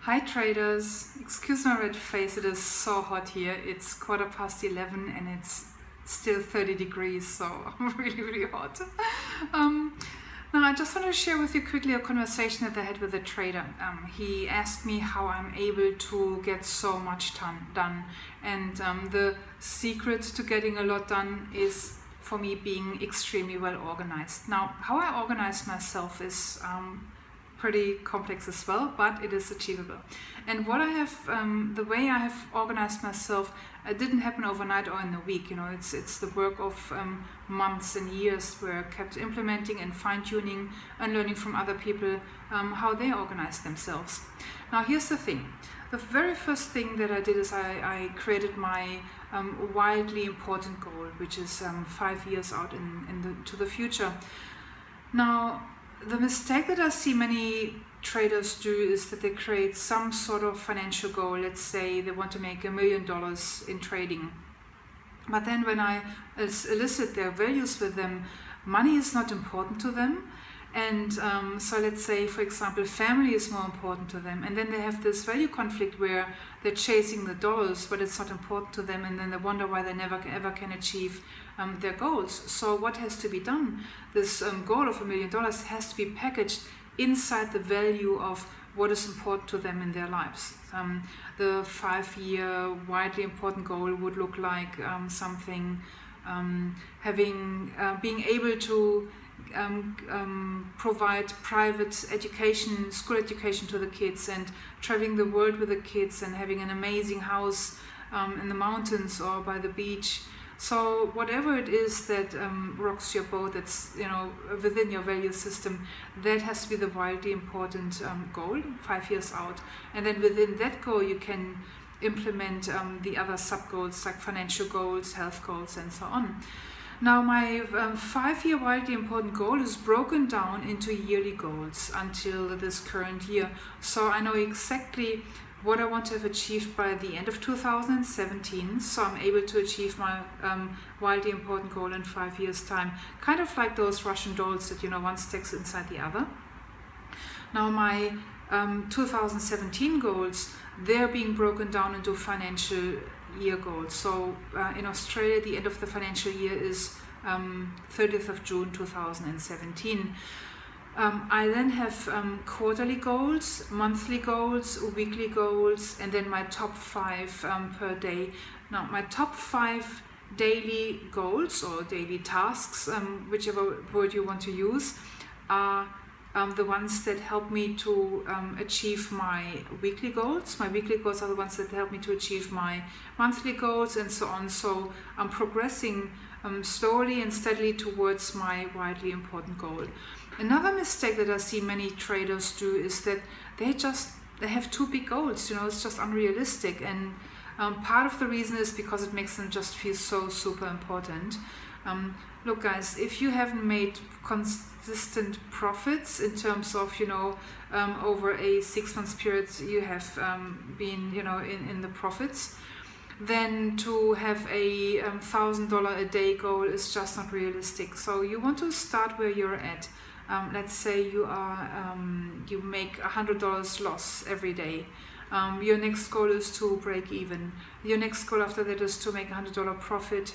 Hi traders, excuse my red face, it is so hot here. It's 11:15 and it's still 30 degrees, so really hot. Now I just want to share with you quickly a conversation that I had with a trader. He asked me how I'm able to get so much done, and the secret to getting a lot done is for me being extremely well organized. Now, how I organize myself is pretty complex as well, but it is achievable. And what I have, the way I have organized myself, it didn't happen overnight or in a week. You know, it's the work of months and years where I kept implementing and fine-tuning and learning from other people how they organize themselves. Now, here's the thing. The very first thing that I did is I created my wildly important goal, which is 5 years out to the future. Now, the mistake that I see many traders do is that they create some sort of financial goal. Let's say they want to make $1 million in trading. But then when I elicit their values with them, money is not important to them. And so let's say, for example, family is more important to them. And then they have this value conflict where they're chasing the dollars, but it's not important to them. And then they wonder why they never ever can achieve their goals. So what has to be done? This goal of $1 million has to be packaged inside the value of what is important to them in their lives. The 5-year widely important goal would look like something being able to provide private education, school education to the kids, and traveling the world with the kids, and having an amazing house in the mountains or by the beach. So whatever it is that rocks your boat, that's within your value system, that has to be the wildly important goal 5 years out. And then within that goal you can implement the other sub goals like financial goals, health goals, and so on. Now my 5-year wildly important goal is broken down into yearly goals until this current year. So I know exactly what I want to have achieved by the end of 2017, so I'm able to achieve my wildly important goal in 5 years' time. Kind of like those Russian dolls that one stacks inside the other. Now my 2017 goals, they're being broken down into financial year goals. So in Australia, the end of the financial year is 30th of June 2017. I then have quarterly goals, monthly goals, weekly goals, and then my top 5 per day. Now, my top 5 daily goals or daily tasks, whichever word you want to use, are the ones that help me to achieve my weekly goals. My weekly goals are the ones that help me to achieve my monthly goals, and so on. So I'm progressing slowly and steadily towards my widely important goal. Another mistake that I see many traders do is that they have too big goals. It's just unrealistic, and part of the reason is because it makes them just feel so super important. Look guys, if you haven't made consistent profits in terms of over a 6-month period you have been in the profits, then to have a $1,000 a day goal is just not realistic. So you want to start where you're at. Let's say you make $100 loss every day. Your next goal is to break even. Your next goal after that is to make $100 profit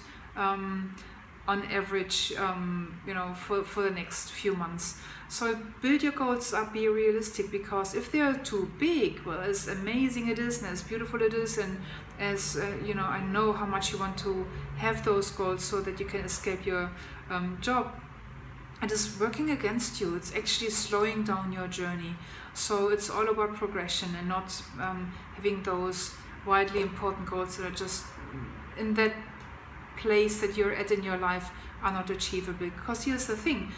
on average, for the next few months. So build your goals up, be realistic, because if they are too big, well, as amazing it is and as beautiful it is, and as I know how much you want to have those goals so that you can escape your job, it is working against you. It's actually slowing down your journey. So it's all about progression and not having those widely important goals that are just in that place that you're at in your life are not achievable. Because here's the thing,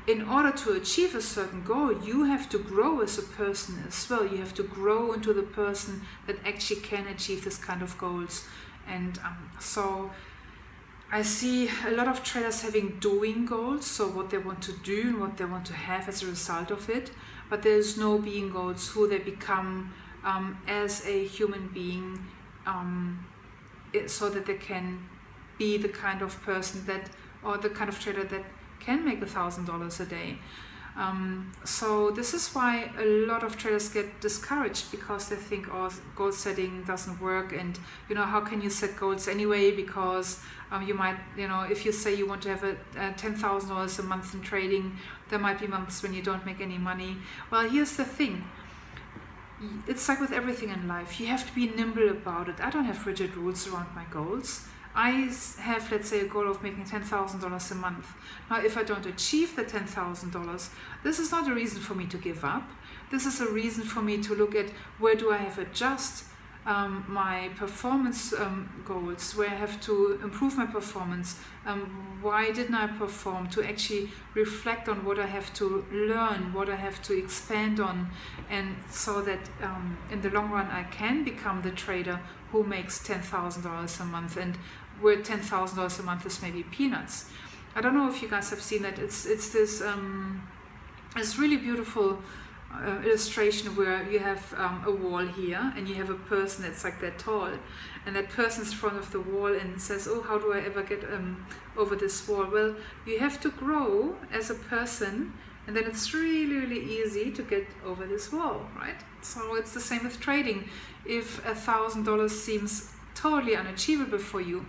in order to achieve a certain goal, you have to grow as a person as well. You have to grow into the person that actually can achieve this kind of goals. And so I see a lot of traders having doing goals, so what they want to do and what they want to have as a result of it, but there's no being goals, who they become as a human being, so that they can be the kind of person that, or the kind of trader that can make $1,000 a day. So this is why a lot of traders get discouraged, because they think, oh, goal setting doesn't work, and how can you set goals anyway, because you might, if you say you want to have a $10,000 a month in trading, there might be months when you don't make any money. Well, here's the thing. It's like with everything in life. You have to be nimble about it. I don't have rigid rules around my goals. I have, let's say, a goal of making $10,000 a month. Now, if I don't achieve the $10,000, this is not a reason for me to give up. This is a reason for me to look at where do I have to adjust my performance goals, where I have to improve my performance. Why didn't I perform? To actually reflect on what I have to learn, what I have to expand on, and so that in the long run I can become the trader who makes $10,000 a month, and where $10,000 a month is maybe peanuts. I don't know if you guys have seen that. It's this it's really beautiful illustration where you have a wall here, and you have a person that's like that tall, and that person's in front of the wall and says, oh, how do I ever get over this wall? Well, you have to grow as a person, and then it's really, really easy to get over this wall, right? So it's the same with trading. If $1,000 seems totally unachievable for you,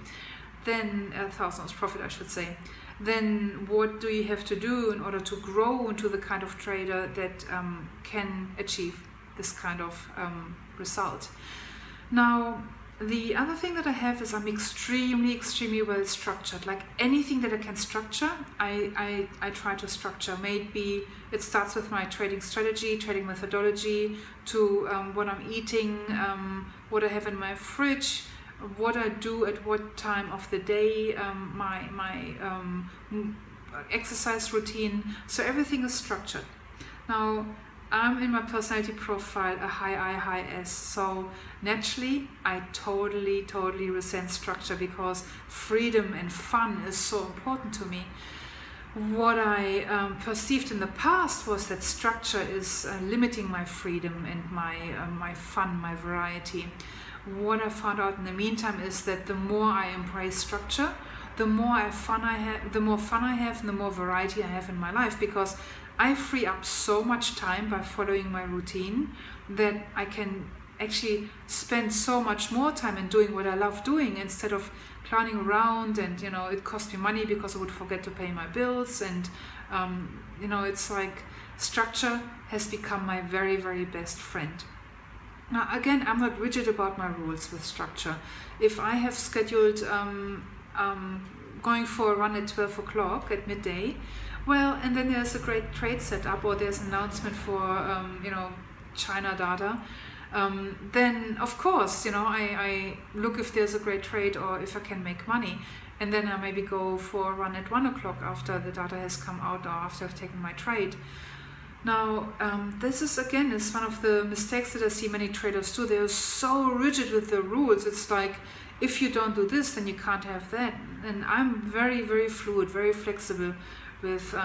then $1,000 profit, I should say, then what do you have to do in order to grow into the kind of trader that can achieve this kind of result? Now, the other thing that I have is I'm extremely, extremely well structured. Like anything that I can structure, I try to structure. Maybe it starts with my trading strategy, trading methodology, to what I'm eating, what I have in my fridge, what I do at what time of the day, my exercise routine. So everything is structured. Now, I'm in my personality profile a high I, high S. So naturally, I totally resent structure, because freedom and fun is so important to me. What I perceived in the past was that structure is limiting my freedom and my fun, my variety. What I found out in the meantime is that the more I embrace structure, the more fun I have, and the more variety I have in my life, because I free up so much time by following my routine that I can actually spend so much more time in doing what I love doing, instead of clowning around, and it cost me money because I would forget to pay my bills, and it's like structure has become my very, very best friend. Now again, I'm not rigid about my rules with structure. If I have scheduled going for a run at 12 o'clock at midday, well, and then there's a great trade set up, or there's an announcement for China data, then of course I look if there's a great trade or if I can make money, and then I maybe go for a run at 1 o'clock after the data has come out, or after I've taken my trade. Now, this is one of the mistakes that I see many traders do. They're so rigid with the rules. It's like, if you don't do this, then you can't have that. And I'm very, very fluid, very flexible with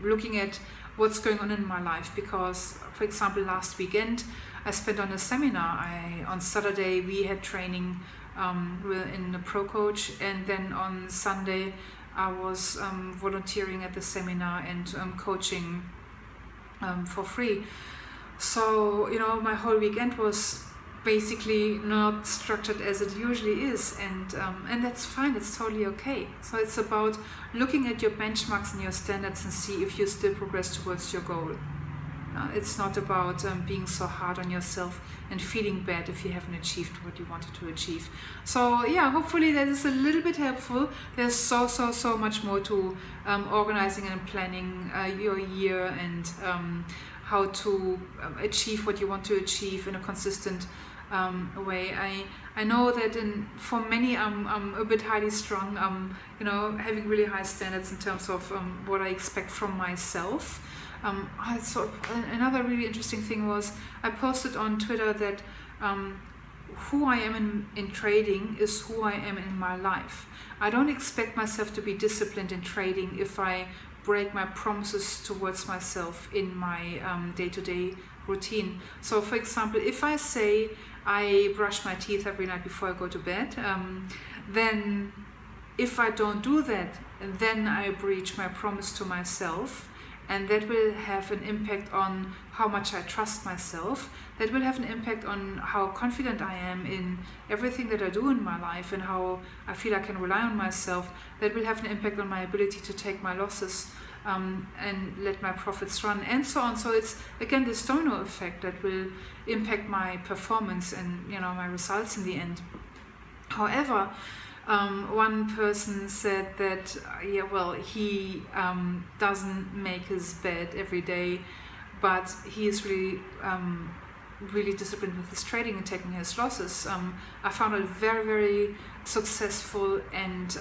looking at what's going on in my life. Because, for example, last weekend I spent on a seminar. On Saturday we had training in the Pro Coach, and then on Sunday I was volunteering at the seminar and coaching for free. So, my whole weekend was basically not structured as it usually is, and that's fine, it's totally okay. So it's about looking at your benchmarks and your standards and see if you still progress towards your goal. It's not about being so hard on yourself and feeling bad if you haven't achieved what you wanted to achieve. So yeah, hopefully that is a little bit helpful. There's so much more to organizing and planning your year, and how to achieve what you want to achieve in a consistent way. I know that for many I'm a bit highly strung. Having really high standards in terms of what I expect from myself. Another really interesting thing was I posted on Twitter that who I am in trading is who I am in my life. I don't expect myself to be disciplined in trading if I break my promises towards myself in my day-to-day routine. So for example, if I say I brush my teeth every night before I go to bed, then if I don't do that, then I breach my promise to myself, and that will have an impact on how much I trust myself. That will have an impact on how confident I am in everything that I do in my life and how I feel I can rely on myself. That will have an impact on my ability to take my losses and let my profits run, and so on. So it's again this domino effect that will impact my performance and my results in the end. However, one person said that he doesn't make his bed every day, but he is really disciplined with his trading and taking his losses. I found a very, very successful and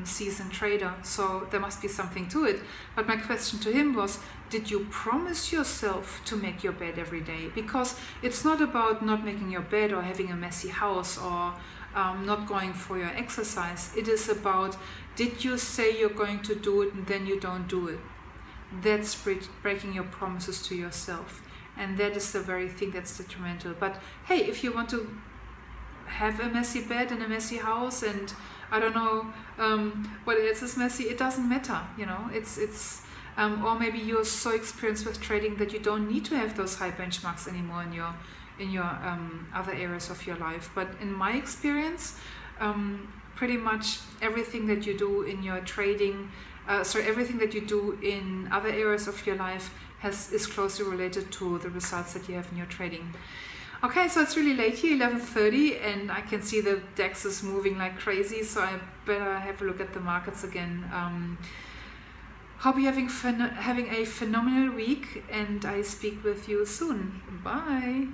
seasoned trader, so there must be something to it. But my question to him was, did you promise yourself to make your bed every day? Because it's not about not making your bed or having a messy house or not going for your exercise. It is about, did you say you're going to do it and then you don't do it? That's breaking your promises to yourself. And that is the very thing that's detrimental. But hey, if you want to have a messy bed and a messy house and I don't know what else is messy, it doesn't matter. It's or maybe you're so experienced with trading that you don't need to have those high benchmarks anymore in your other areas of your life. But in my experience, pretty much everything that you do in your trading, everything that you do in other areas of your life is closely related to the results that you have in your trading. Okay, so it's really late here, 11:30, and I can see the DAX is moving like crazy, so I better have a look at the markets again. Hope you're having a phenomenal week, and I speak with you soon. Bye.